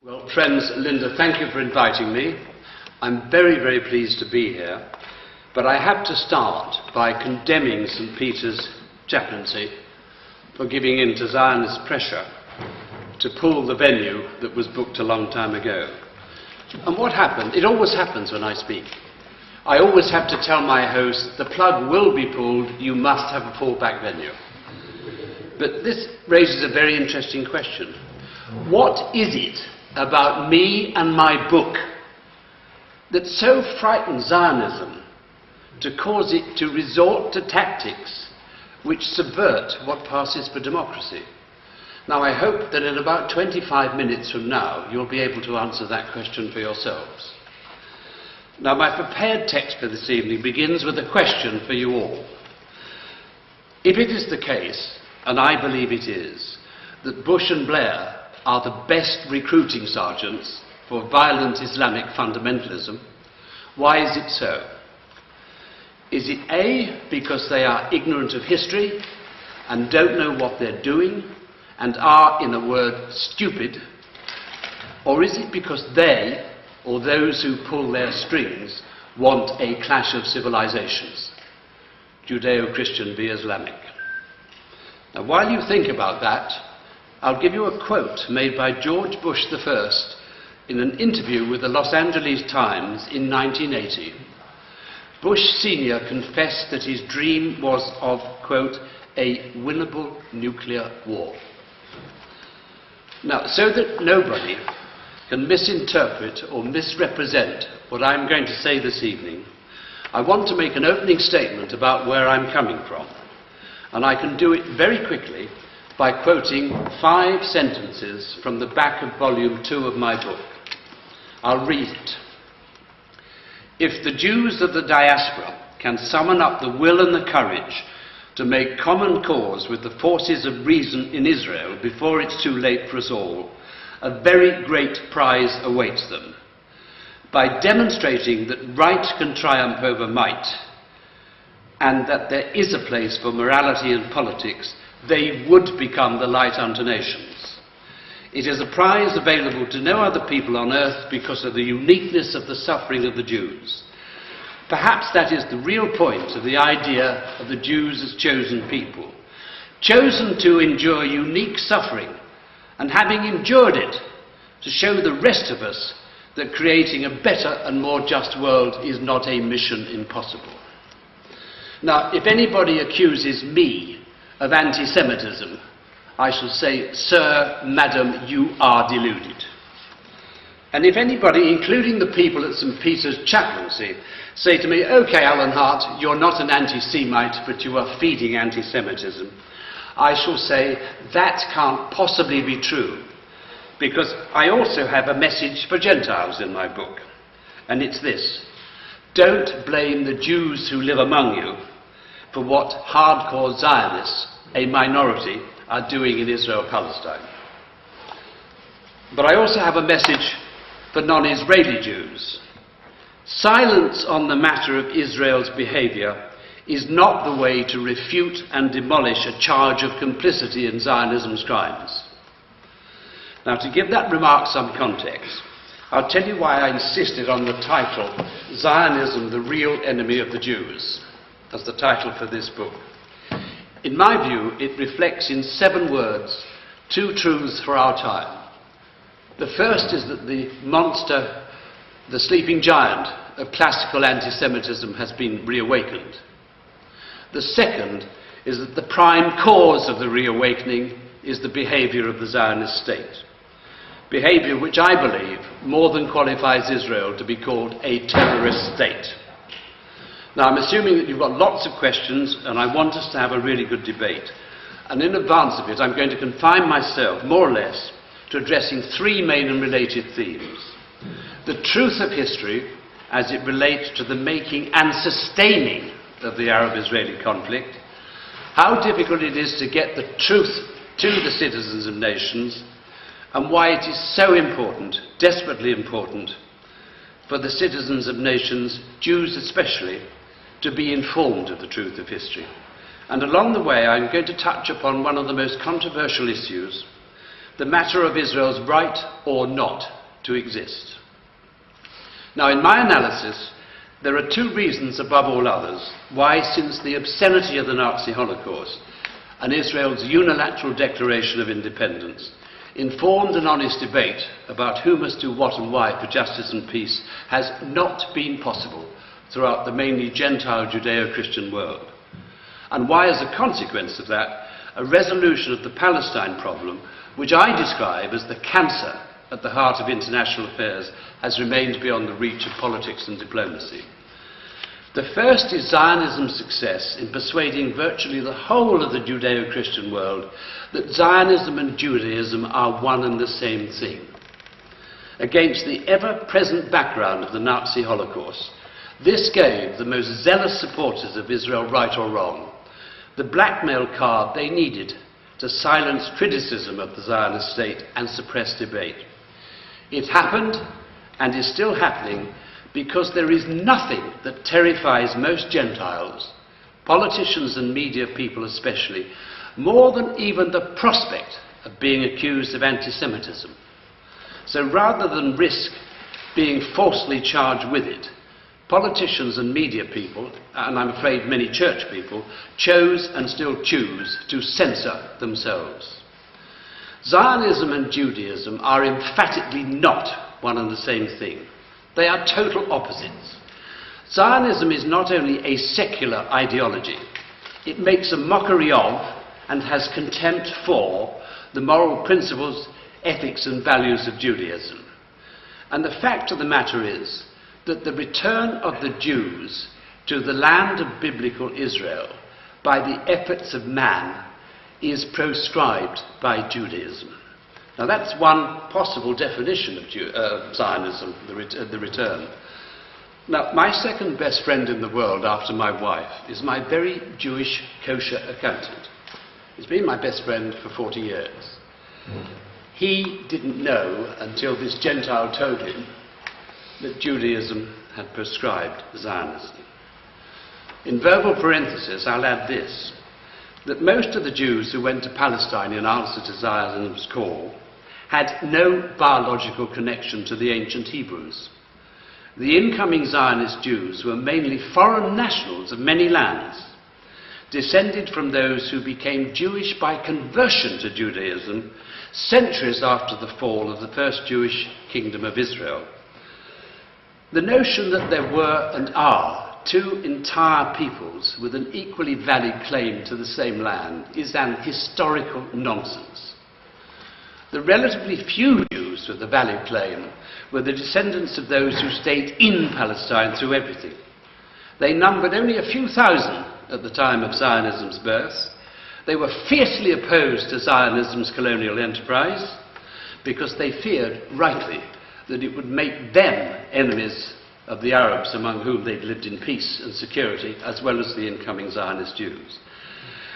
Well, friends, Linda, thank you for inviting me. I'm very, very pleased to be here, but I have to start by condemning St. Peter's chaplaincy for giving in to Zionist pressure to pull the venue that was booked a long time ago. And what happened? It always happens when I speak. I always have to tell my host, the plug will be pulled, you must have a fallback venue. But this raises a very interesting question. What is it about me and my book that so frightens Zionism to cause it to resort to tactics which subvert what passes for democracy? Now, I hope that in about 25 minutes from now you'll be able to answer that question for yourselves. Now, my prepared text for this evening begins with a question for you all. If it is the case, and I believe it is, that Bush and Blair are the best recruiting sergeants for violent Islamic fundamentalism, why is it so? Is it A, because they are ignorant of history and don't know what they're doing and are, in a word, stupid? Or is it because they, or those who pull their strings, want a clash of civilizations, Judeo-Christian v. Islamic? Now, while you think about that, I'll give you a quote made by George Bush I in an interview with the Los Angeles Times in 1980. Bush Sr. confessed that his dream was of, quote, a winnable nuclear war. Now, so that nobody can misinterpret or misrepresent what I'm going to say this evening, I want to make an opening statement about where I'm coming from. And I can do it very quickly by quoting 5 sentences from the back of volume 2 of my book. I'll read it. If the Jews of the diaspora can summon up the will and the courage to make common cause with the forces of reason in Israel before it's too late for us all, a very great prize awaits them. By demonstrating that right can triumph over might, and that there is a place for morality and politics, they would become the light unto nations. It is a prize available to no other people on earth because of the uniqueness of the suffering of the Jews. Perhaps that is the real point of the idea of the Jews as chosen people, chosen to endure unique suffering, and having endured it, to show the rest of us that creating a better and more just world is not a mission impossible. Now, if anybody accuses me of anti-Semitism, I shall say, sir, madam, you are deluded. And if anybody, including the people at St. Peter's chaplaincy, say to me, okay, Alan Hart, you're not an anti-Semite, but you are feeding anti-Semitism, I shall say, that can't possibly be true, because I also have a message for Gentiles in my book, and it's this: don't blame the Jews who live among you for what hardcore Zionists, a minority, are doing in Israel-Palestine. But I also have a message for non-Israeli Jews. Silence on the matter of Israel's behaviour is not the way to refute and demolish a charge of complicity in Zionism's crimes. Now, to give that remark some context, I'll tell you why I insisted on the title, Zionism, the Real Enemy of the Jews, as the title for this book. In my view, it reflects in 7 words 2 truths for our time. The first is that the monster, the sleeping giant of classical anti-Semitism has been reawakened. The second is that the prime cause of the reawakening is the behaviour of the Zionist state. Behaviour which I believe more than qualifies Israel to be called a terrorist state. Now, I'm assuming that you've got lots of questions, and I want us to have a really good debate. And in advance of it, I'm going to confine myself, more or less, to addressing 3 main and related themes. The truth of history as it relates to the making and sustaining of the Arab-Israeli conflict, how difficult it is to get the truth to the citizens of nations, and why it is so important, desperately important, for the citizens of nations, Jews especially, to be informed of the truth of history. And along the way, I'm going to touch upon one of the most controversial issues, the matter of Israel's right or not to exist. Now, in my analysis, there are two reasons above all others why, since the obscenity of the Nazi Holocaust and Israel's unilateral declaration of independence, informed and honest debate about who must do what and why for justice and peace has not been possible throughout the mainly Gentile Judeo-Christian world, and why, as a consequence of that, a resolution of the Palestine problem, which I describe as the cancer at the heart of international affairs, has remained beyond the reach of politics and diplomacy. The first is Zionism's success in persuading virtually the whole of the Judeo-Christian world that Zionism and Judaism are one and the same thing. Against the ever-present background of the Nazi Holocaust, this gave the most zealous supporters of Israel, right or wrong, the blackmail card they needed to silence criticism of the Zionist state and suppress debate. It happened, and is still happening, because there is nothing that terrifies most Gentiles, politicians and media people especially, more than even the prospect of being accused of anti-Semitism. So rather than risk being falsely charged with it, politicians and media people, and I'm afraid many church people, chose and still choose to censor themselves. Zionism and Judaism are emphatically not one and the same thing. They are total opposites. Zionism is not only a secular ideology, it makes a mockery of and has contempt for the moral principles, ethics and values of Judaism. And the fact of the matter is that the return of the Jews to the land of biblical Israel by the efforts of man is proscribed by Judaism. Now that's one possible definition of Zionism, the return. Now, my second best friend in the world after my wife is my very Jewish kosher accountant. He's been my best friend for 40 years. He didn't know until this Gentile told him that Judaism had proscribed Zionism. In verbal parenthesis, I'll add this, that most of the Jews who went to Palestine in answer to Zionism's call had no biological connection to the ancient Hebrews. The incoming Zionist Jews were mainly foreign nationals of many lands, descended from those who became Jewish by conversion to Judaism centuries after the fall of the first Jewish kingdom of Israel. The notion that there were and are two entire peoples with an equally valid claim to the same land is an historical nonsense. The relatively few Jews with a valid claim were the descendants of those who stayed in Palestine through everything. They numbered only a few thousand at the time of Zionism's birth. They were fiercely opposed to Zionism's colonial enterprise because they feared, rightly, that it would make them enemies of the Arabs among whom they'd lived in peace and security, as well as the incoming Zionist Jews.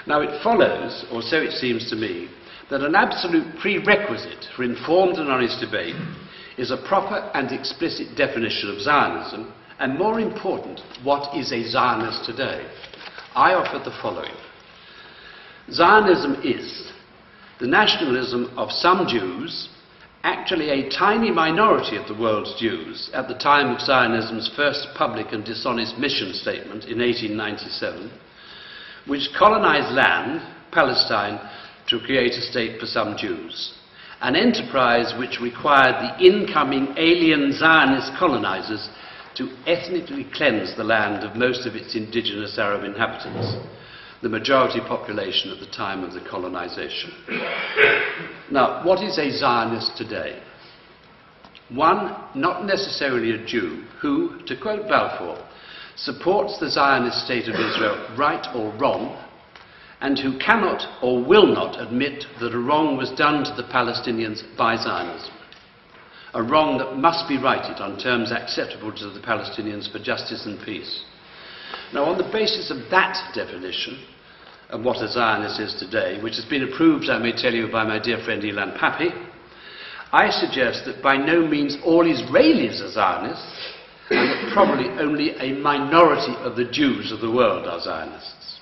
Now it follows, or so it seems to me, that an absolute prerequisite for informed and honest debate is a proper and explicit definition of Zionism, and more important, what is a Zionist today? I offer the following. Zionism is the nationalism of some Jews, actually a tiny minority of the world's Jews at the time of Zionism's first public and dishonest mission statement in 1897, which colonized land, Palestine, to create a state for some Jews, an enterprise which required the incoming alien Zionist colonizers to ethnically cleanse the land of most of its indigenous Arab inhabitants, the majority population at the time of the colonization. Now, what is a Zionist today? One, not necessarily a Jew, who, to quote Balfour, supports the Zionist state of Israel, right or wrong, and who cannot or will not admit that a wrong was done to the Palestinians by Zionism, a wrong that must be righted on terms acceptable to the Palestinians for justice and peace. Now, on the basis of that definition of what a Zionist is today, which has been approved, I may tell you, by my dear friend Ilan Pappy, I suggest that by no means all Israelis are Zionists, and that probably only a minority of the Jews of the world are Zionists.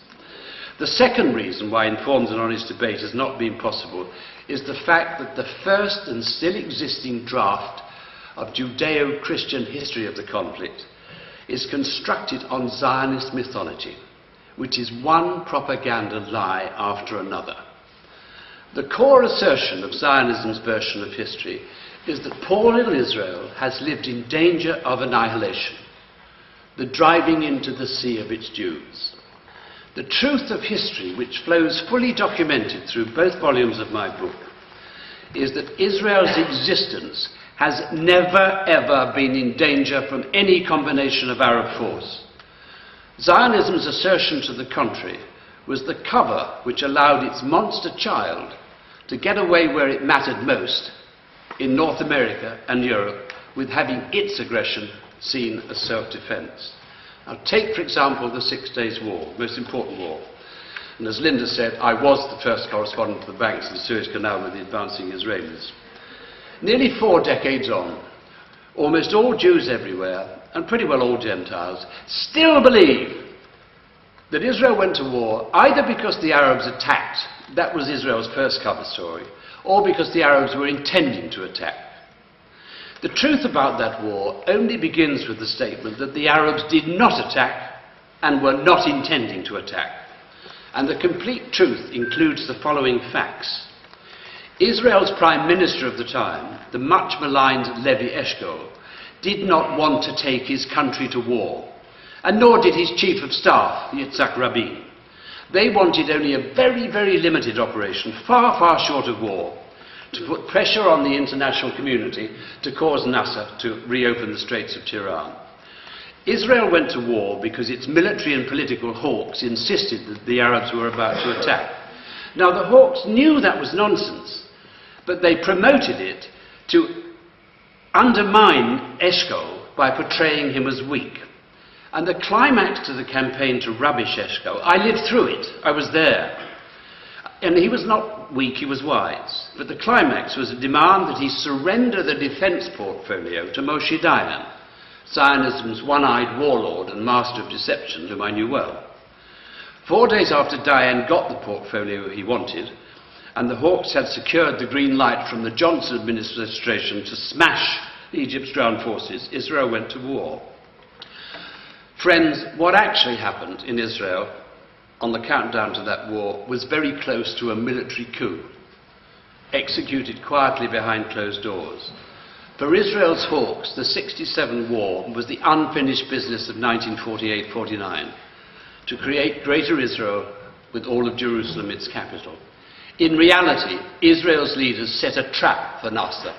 The second reason why informed and honest debate has not been possible is the fact that the first and still existing draft of Judeo-Christian history of the conflict is constructed on Zionist mythology, which is one propaganda lie after another. The core assertion of Zionism's version of history is that poor little Israel has lived in danger of annihilation, the driving into the sea of its Jews. The truth of history, which flows fully documented through both volumes of my book, is that Israel's existence has never ever been in danger from any combination of Arab force. Zionism's assertion to the contrary was the cover which allowed its monster child to get away where it mattered most, in North America and Europe, with having its aggression seen as self-defense. Now take, for example, the 6 Days War, most important war. And as Linda said, I was the first correspondent to the banks of the Suez Canal with the advancing Israelis. Nearly 4 decades on, almost all Jews everywhere, and pretty well all Gentiles, still believe that Israel went to war either because the Arabs attacked, that was Israel's first cover story, or because the Arabs were intending to attack. The truth about that war only begins with the statement that the Arabs did not attack and were not intending to attack. And the complete truth includes the following facts. Israel's Prime Minister of the time, the much maligned Levi Eshkol, did not want to take his country to war, and nor did his Chief of Staff, Yitzhak Rabin. They wanted only a very, very limited operation, far, far short of war, to put pressure on the international community to cause Nasser to reopen the Straits of Tiran. Israel went to war because its military and political hawks insisted that the Arabs were about to attack. Now the hawks knew that was nonsense, but they promoted it to undermine Eshkol by portraying him as weak. And the climax to the campaign to rubbish Eshkol, I lived through it, I was there. And he was not weak, he was wise. But the climax was a demand that he surrender the defense portfolio to Moshe Dayan, Zionism's one-eyed warlord and master of deception, whom I knew well. 4 days after Dayan got the portfolio he wanted, and the hawks had secured the green light from the Johnson administration to smash Egypt's ground forces, Israel went to war. Friends, what actually happened in Israel on the countdown to that war was very close to a military coup, executed quietly behind closed doors. For Israel's hawks, the 67 war was the unfinished business of 1948-49, to create Greater Israel with all of Jerusalem its capital. In reality, Israel's leaders set a trap for Nasser,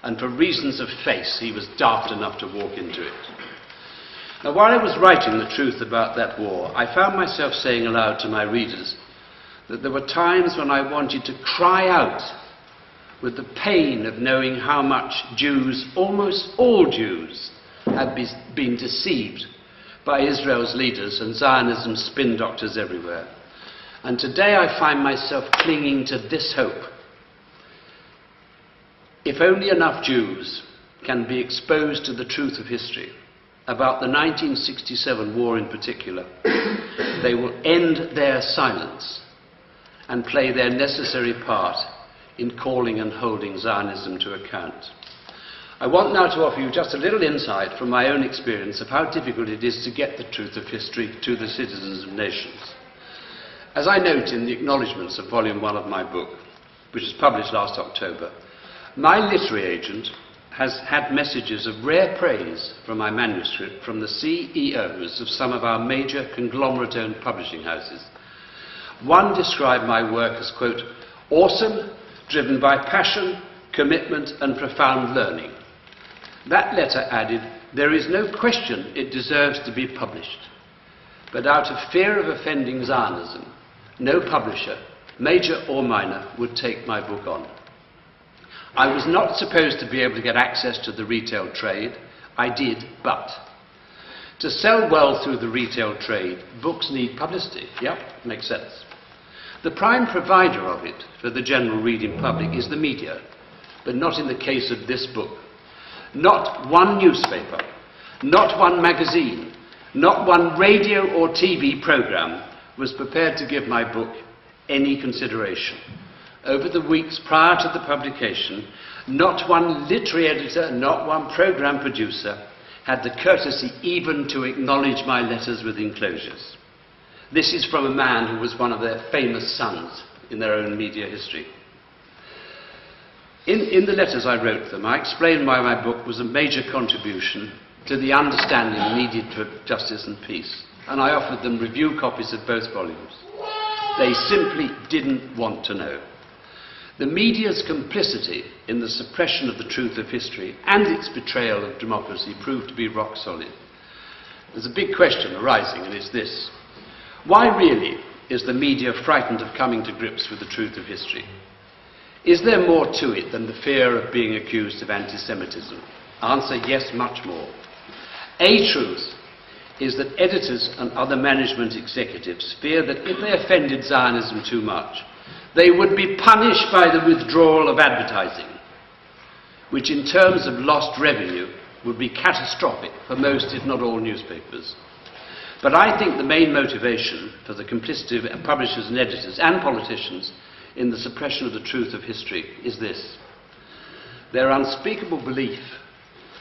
and for reasons of face, he was daft enough to walk into it. Now, while I was writing the truth about that war, I found myself saying aloud to my readers that there were times when I wanted to cry out with the pain of knowing how much Jews, almost all Jews, had been deceived by Israel's leaders and Zionism's spin doctors everywhere. And today I find myself clinging to this hope. If only enough Jews can be exposed to the truth of history, about the 1967 war in particular, they will end their silence and play their necessary part in calling and holding Zionism to account. I want now to offer you just a little insight from my own experience of how difficult it is to get the truth of history to the citizens of nations. As I note in the acknowledgements of Volume 1 of my book, which was published last October, my literary agent has had messages of rare praise from my manuscript from the CEOs of some of our major conglomerate-owned publishing houses. One described my work as, quote, awesome, driven by passion, commitment and profound learning. That letter added, there is no question it deserves to be published. But out of fear of offending Zionism, no publisher, major or minor, would take my book on. I was not supposed to be able to get access to the retail trade. I did, but to sell well through the retail trade, books need publicity. Yep, makes sense. The prime provider of it for the general reading public is the media, but not in the case of this book. Not one newspaper, not one magazine, not one radio or TV program was prepared to give my book any consideration. over the weeks prior to the publication, not one literary editor, not one programme producer had the courtesy even to acknowledge my letters with enclosures. This is from a man who was one of their famous sons in their own media history. In the letters I wrote them, I explained why my book was a major contribution to the understanding needed for justice and peace, and I offered them review copies of both volumes. They simply didn't want to know. The media's complicity in the suppression of the truth of history and its betrayal of democracy proved to be rock solid. There's a big question arising, and it's this. Why really is the media frightened of coming to grips with the truth of history? Is there more to it than the fear of being accused of anti-Semitism? Answer, yes, much more. A truth is that editors and other management executives fear that if they offended Zionism too much, they would be punished by the withdrawal of advertising, which in terms of lost revenue would be catastrophic for most, if not all, newspapers. But I think the main motivation for the complicity of publishers and editors and politicians in the suppression of the truth of history is this: their unspeakable belief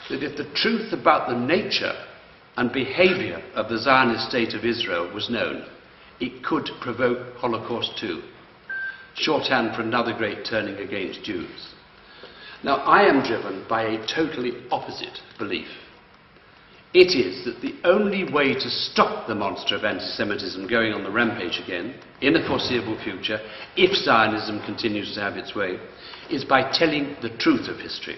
that if the truth about the nature and behaviour of the Zionist state of Israel was known, it could provoke Holocaust too. Shorthand for another great turning against Jews. Now, I am driven by a totally opposite belief. It is that the only way to stop the monster of anti-Semitism going on the rampage again, in the foreseeable future, if Zionism continues to have its way, is by telling the truth of history.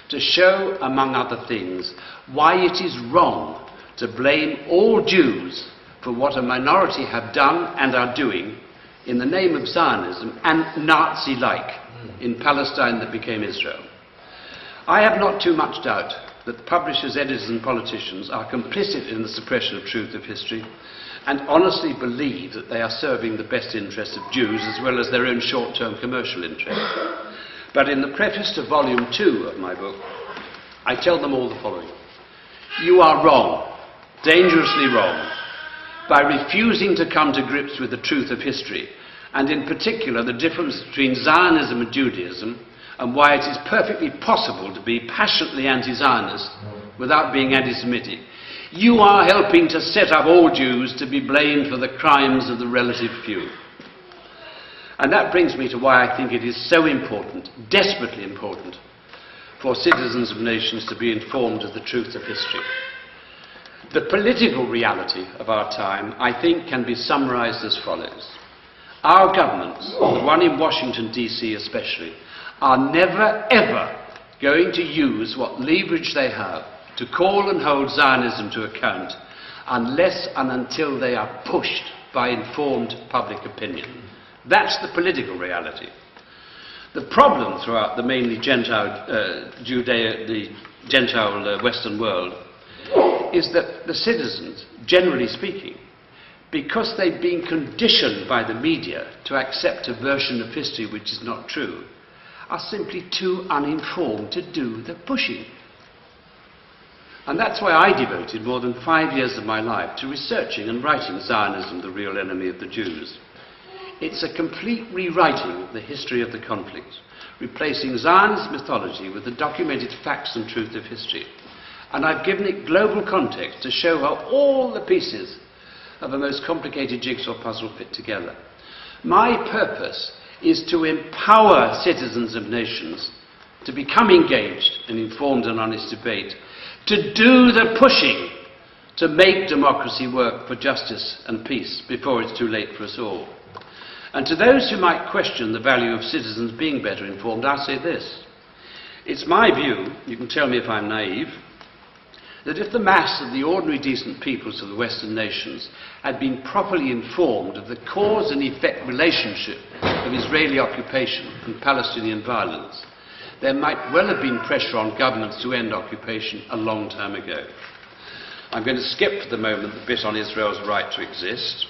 To show, among other things, why it is wrong to blame all Jews for what a minority have done and are doing in the name of Zionism and Nazi-like in Palestine that became Israel. I have not too much doubt that publishers, editors and politicians are complicit in the suppression of truth of history and honestly believe that they are serving the best interests of Jews as well as their own short-term commercial interests. But in the preface to volume 2 of my book, I tell them all the following. You are wrong, dangerously wrong, by refusing to come to grips with the truth of history, and in particular the difference between Zionism and Judaism, and why it is perfectly possible to be passionately anti-Zionist without being anti-Semitic. You are helping to set up all Jews to be blamed for the crimes of the relative few. And that brings me to why I think it is so important, desperately important, for citizens of nations to be informed of the truth of history. The political reality of our time, I think, can be summarized as follows. Our governments, the one in Washington, D.C. especially, are never, ever going to use what leverage they have to call and hold Zionism to account unless and until they are pushed by informed public opinion. That's the political reality. The problem throughout the mainly Gentile, the Gentile Western world is that the citizens, generally speaking, because they've been conditioned by the media to accept a version of history which is not true, are simply too uninformed to do the pushing. And that's why I devoted more than 5 years of my life to researching and writing Zionism, the Real Enemy of the Jews. It's a complete rewriting of the history of the conflict, replacing Zionist mythology with the documented facts and truth of history. And I've given it global context to show how all the pieces of a most complicated jigsaw puzzle fit together. My purpose is to empower citizens of nations to become engaged in informed and honest debate, to do the pushing to make democracy work for justice and peace before it's too late for us all. And to those who might question the value of citizens being better informed, I'll say this. It's my view, you can tell me if I'm naive, that if the mass of the ordinary decent peoples of the Western nations had been properly informed of the cause and effect relationship of Israeli occupation and Palestinian violence, there might well have been pressure on governments to end occupation a long time ago. I'm going to skip for the moment the bit on Israel's right to exist,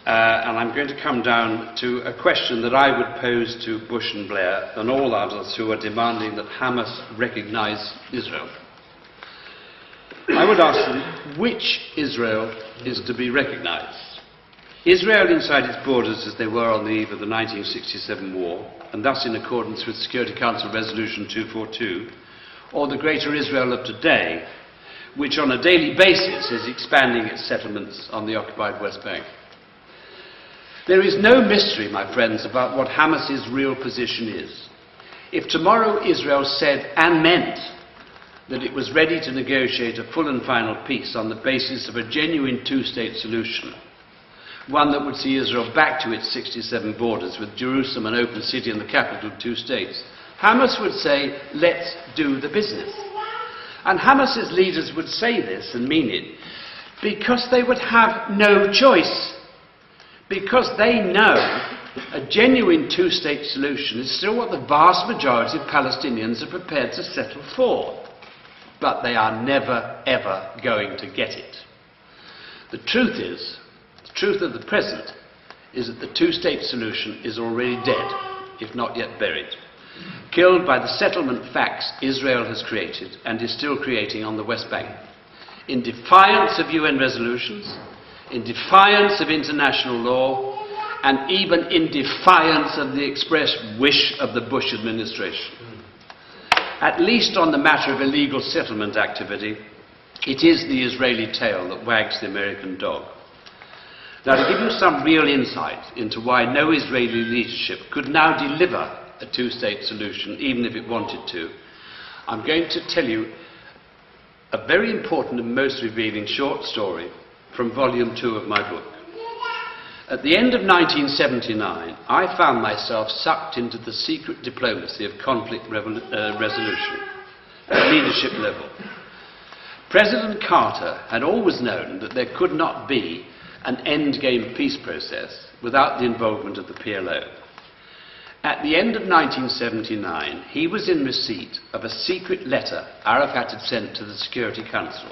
and I'm going to come down to a question that I would pose to Bush and Blair and all others who are demanding that Hamas recognise Israel. I would ask them, which Israel is to be recognised? Israel inside its borders as they were on the eve of the 1967 war, and thus in accordance with Security Council Resolution 242, or the greater Israel of today, which on a daily basis is expanding its settlements on the occupied West Bank. There is no mystery, my friends, about what Hamas's real position is. If tomorrow Israel said and meant that it was ready to negotiate a full and final peace on the basis of a genuine two-state solution, one that would see Israel back to its 67 borders with Jerusalem an open city and the capital of two states, Hamas would say, let's do the business. And Hamas's leaders would say this and mean it because they would have no choice. Because they know a genuine two-state solution is still what the vast majority of Palestinians are prepared to settle for. But they are never, ever going to get it. The truth is, the truth of the present, is that the two-state solution is already dead, if not yet buried. Killed by the settlement facts Israel has created and is still creating on the West Bank. In defiance of UN resolutions, in defiance of international law, and even in defiance of the express wish of the Bush administration. At least on the matter of illegal settlement activity, it is the Israeli tail that wags the American dog. Now, to give you some real insight into why no Israeli leadership could now deliver a two-state solution, even if it wanted to, I'm going to tell you a very important and most revealing short story from volume 2 of my book. At the end of 1979, I found myself sucked into the secret diplomacy of conflict resolution at leadership level. President Carter had always known that there could not be an endgame peace process without the involvement of the PLO. At the end of 1979, he was in receipt of a secret letter Arafat had sent to the Security Council.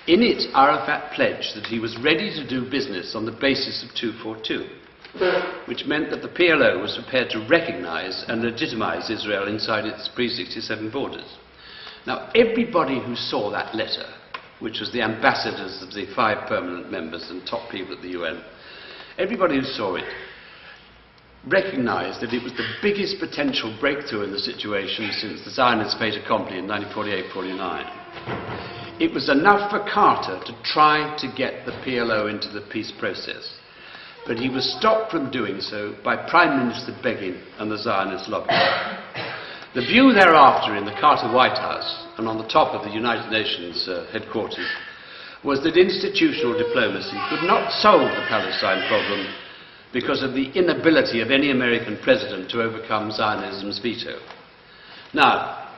In it, Arafat pledged that he was ready to do business on the basis of 242, which meant that the PLO was prepared to recognize and legitimize Israel inside its pre-67 borders. Now, everybody who saw that letter, which was the ambassadors of the 5 permanent members and top people at the UN, everybody who saw it recognized that it was the biggest potential breakthrough in the situation since the Zionist fait accompli in 1948-49. It was enough for Carter to try to get the PLO into the peace process, but he was stopped from doing so by Prime Minister Begin and the Zionist lobby. The view thereafter in the Carter White House and on the top of the United Nations headquarters was that institutional diplomacy could not solve the Palestine problem because of the inability of any American president to overcome Zionism's veto. Now,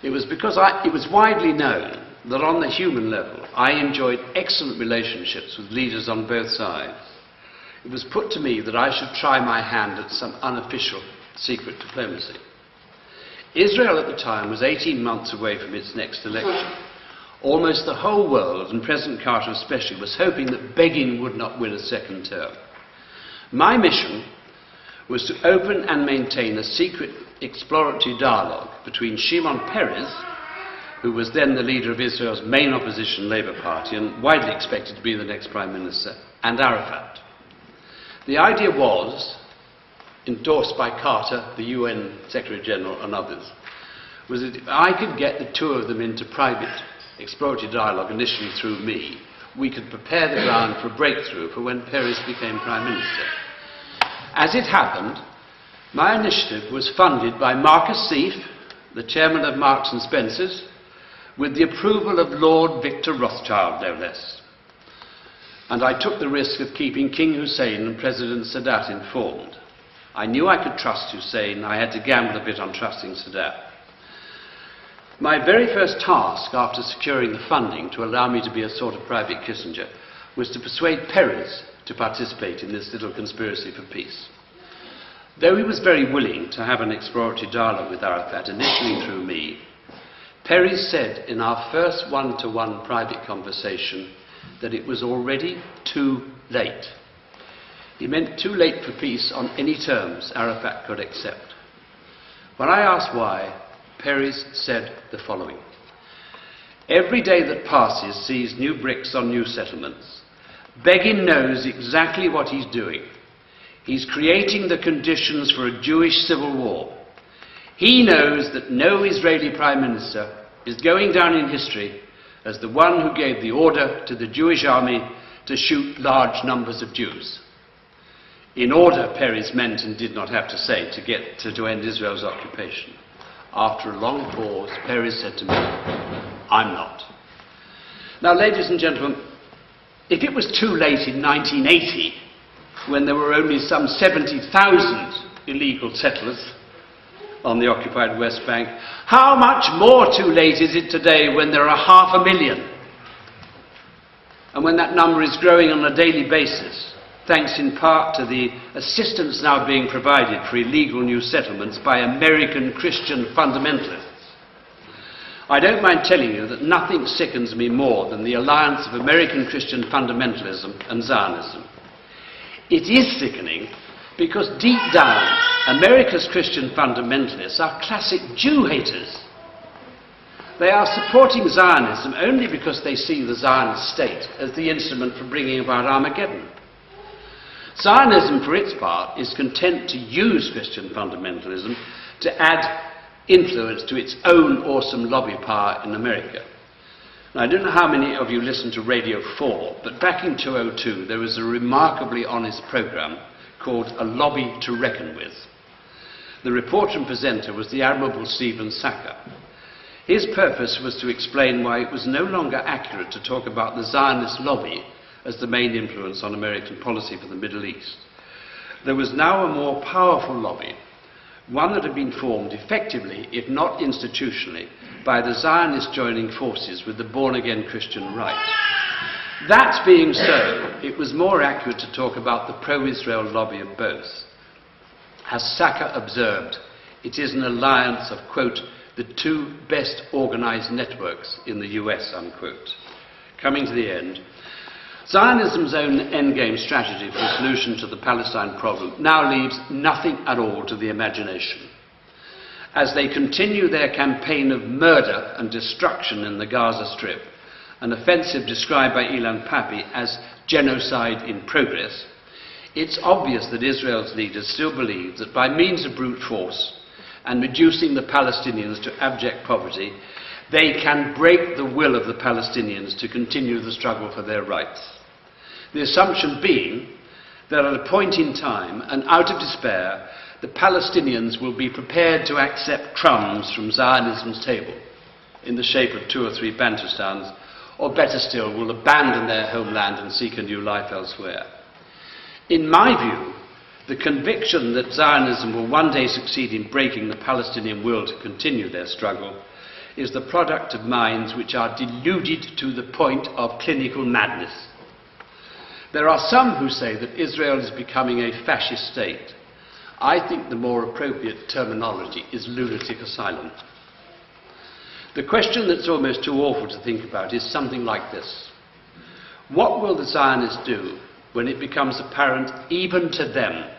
it was because it was widely known that on the human level I enjoyed excellent relationships with leaders on both sides. It was put to me that I should try my hand at some unofficial secret diplomacy. Israel at the time was 18 months away from its next election. Almost the whole world, and President Carter especially, was hoping that Begin would not win a second term. My mission was to open and maintain a secret exploratory dialogue between Shimon Peres, who was then the leader of Israel's main opposition Labour Party and widely expected to be the next Prime Minister, and Arafat. The idea was, endorsed by Carter, the UN Secretary General and others, was that if I could get the two of them into private exploratory dialogue initially through me, we could prepare the ground for a breakthrough for when Peres became Prime Minister. As it happened, my initiative was funded by Marcus Seif, the chairman of Marks and Spencer's, with the approval of Lord Victor Rothschild, no less. And I took the risk of keeping King Hussein and President Sadat informed. I knew I could trust Hussein. I had to gamble a bit on trusting Sadat. My very first task after securing the funding to allow me to be a sort of private Kissinger was to persuade Peres to participate in this little conspiracy for peace. Though he was very willing to have an exploratory dialogue with Arafat, initially through me, Peres said in our first one-to-one private conversation that it was already too late. He meant too late for peace on any terms Arafat could accept. When I asked why, Peres said the following: "Every day that passes sees new bricks on new settlements. Begin knows exactly what he's doing. He's creating the conditions for a Jewish civil war. He knows that no Israeli Prime Minister is going down in history as the one who gave the order to the Jewish army to shoot large numbers of Jews. In order, Peres meant and did not have to say, to end Israel's occupation. After a long pause, Peres said to me, "I'm not." Now, ladies and gentlemen, if it was too late in 1980, when there were only some 70,000 illegal settlers on the occupied West Bank, how much more too late is it today when there are 500,000? And when that number is growing on a daily basis, thanks in part to the assistance now being provided for illegal new settlements by American Christian fundamentalists. I don't mind telling you that nothing sickens me more than the alliance of American Christian fundamentalism and Zionism. It is sickening because deep down, America's Christian fundamentalists are classic Jew haters. They are supporting Zionism only because they see the Zionist state as the instrument for bringing about Armageddon. Zionism, for its part, is content to use Christian fundamentalism to add influence to its own awesome lobby power in America. Now, I don't know how many of you listened to Radio 4, but back in 2002 there was a remarkably honest programme called A Lobby to Reckon With. The reporter and presenter was the Admirable Stephen Sackur. His purpose was to explain why it was no longer accurate to talk about the Zionist lobby as the main influence on American policy for the Middle East. There was now a more powerful lobby, one that had been formed effectively, if not institutionally, by the Zionists joining forces with the born-again Christian right. That being so, it was more accurate to talk about the pro-Israel lobby of both. As Sackur observed, it is an alliance of, quote, the two best organized networks in the US, unquote. Coming to the end, Zionism's own endgame strategy for a solution to the Palestine problem now leaves nothing at all to the imagination. As they continue their campaign of murder and destruction in the Gaza Strip, an offensive described by Ilan Pappé as genocide in progress, it's obvious that Israel's leaders still believe that by means of brute force and reducing the Palestinians to abject poverty, they can break the will of the Palestinians to continue the struggle for their rights. The assumption being that at a point in time, and out of despair, the Palestinians will be prepared to accept crumbs from Zionism's table in the shape of 2 or 3 Bantustans, or better still, will abandon their homeland and seek a new life elsewhere. In my view, the conviction that Zionism will one day succeed in breaking the Palestinian will to continue their struggle is the product of minds which are deluded to the point of clinical madness. There are some who say that Israel is becoming a fascist state. I think the more appropriate terminology is lunatic asylum. The question that's almost too awful to think about is something like this. What will the Zionists do when it becomes apparent even to them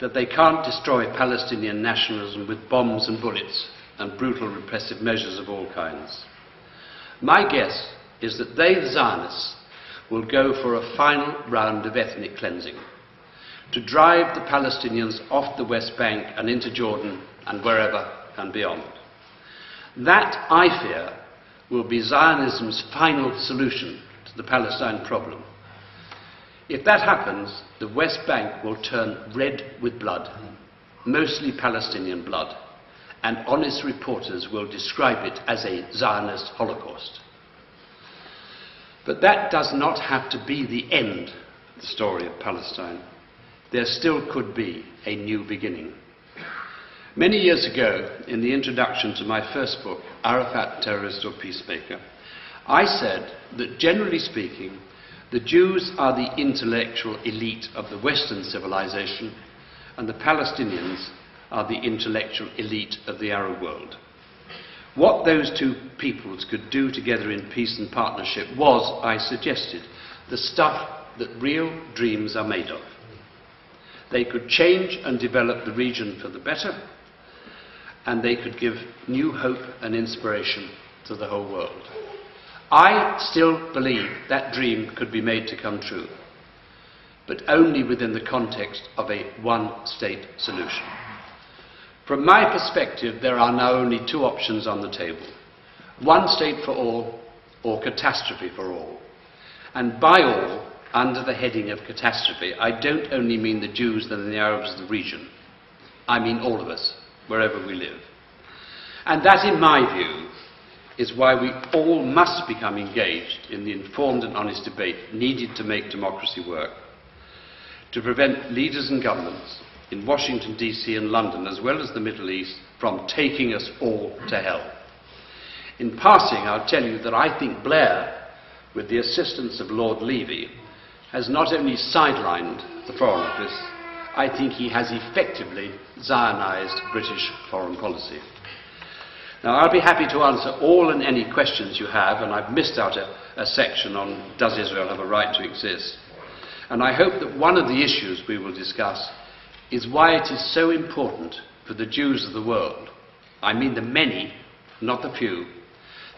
that they can't destroy Palestinian nationalism with bombs and bullets and brutal repressive measures of all kinds? My guess is that they, the Zionists, will go for a final round of ethnic cleansing to drive the Palestinians off the West Bank and into Jordan and wherever and beyond. That, I fear, will be Zionism's final solution to the Palestine problem. If that happens, the West Bank will turn red with blood, mostly Palestinian blood, and honest reporters will describe it as a Zionist Holocaust. But that does not have to be the end of the story of Palestine. There still could be a new beginning. Many years ago, in the introduction to my first book, Arafat, Terrorist or Peacemaker, I said that, generally speaking, the Jews are the intellectual elite of the Western civilization, and the Palestinians are the intellectual elite of the Arab world. What those two peoples could do together in peace and partnership was, I suggested, the stuff that real dreams are made of. They could change and develop the region for the better, and they could give new hope and inspiration to the whole world. I still believe that dream could be made to come true, but only within the context of a one-state solution. From my perspective, there are now only two options on the table: one state for all or catastrophe for all. And by all, under the heading of catastrophe, I don't only mean the Jews and the Arabs of the region. I mean all of us, wherever we live. And that, in my view, is why we all must become engaged in the informed and honest debate needed to make democracy work, to prevent leaders and governments in Washington, D.C. and London, as well as the Middle East, from taking us all to hell. In passing, I'll tell you that I think Blair, with the assistance of Lord Levy, has not only sidelined the Foreign Office, I think he has effectively Zionized British foreign policy. Now, I'll be happy to answer all and any questions you have, and I've missed out a section on does Israel have a right to exist. And I hope that one of the issues we will discuss is why it is so important for the Jews of the world, I mean the many, not the few,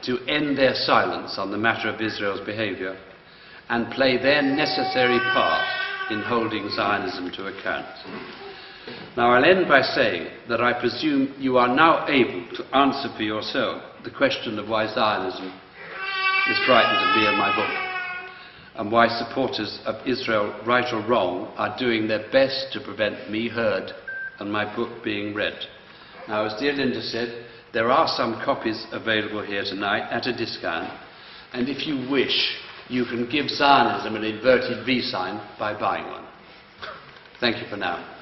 to end their silence on the matter of Israel's behaviour and play their necessary part in holding Zionism to account. Now, I'll end by saying that I presume you are now able to answer for yourself the question of why Zionism is frightened of me and my book, and why supporters of Israel, right or wrong, are doing their best to prevent me heard and my book being read. Now, as dear Linda said, there are some copies available here tonight at a discount, and if you wish, you can give Zionism an inverted V sign by buying one. Thank you for now.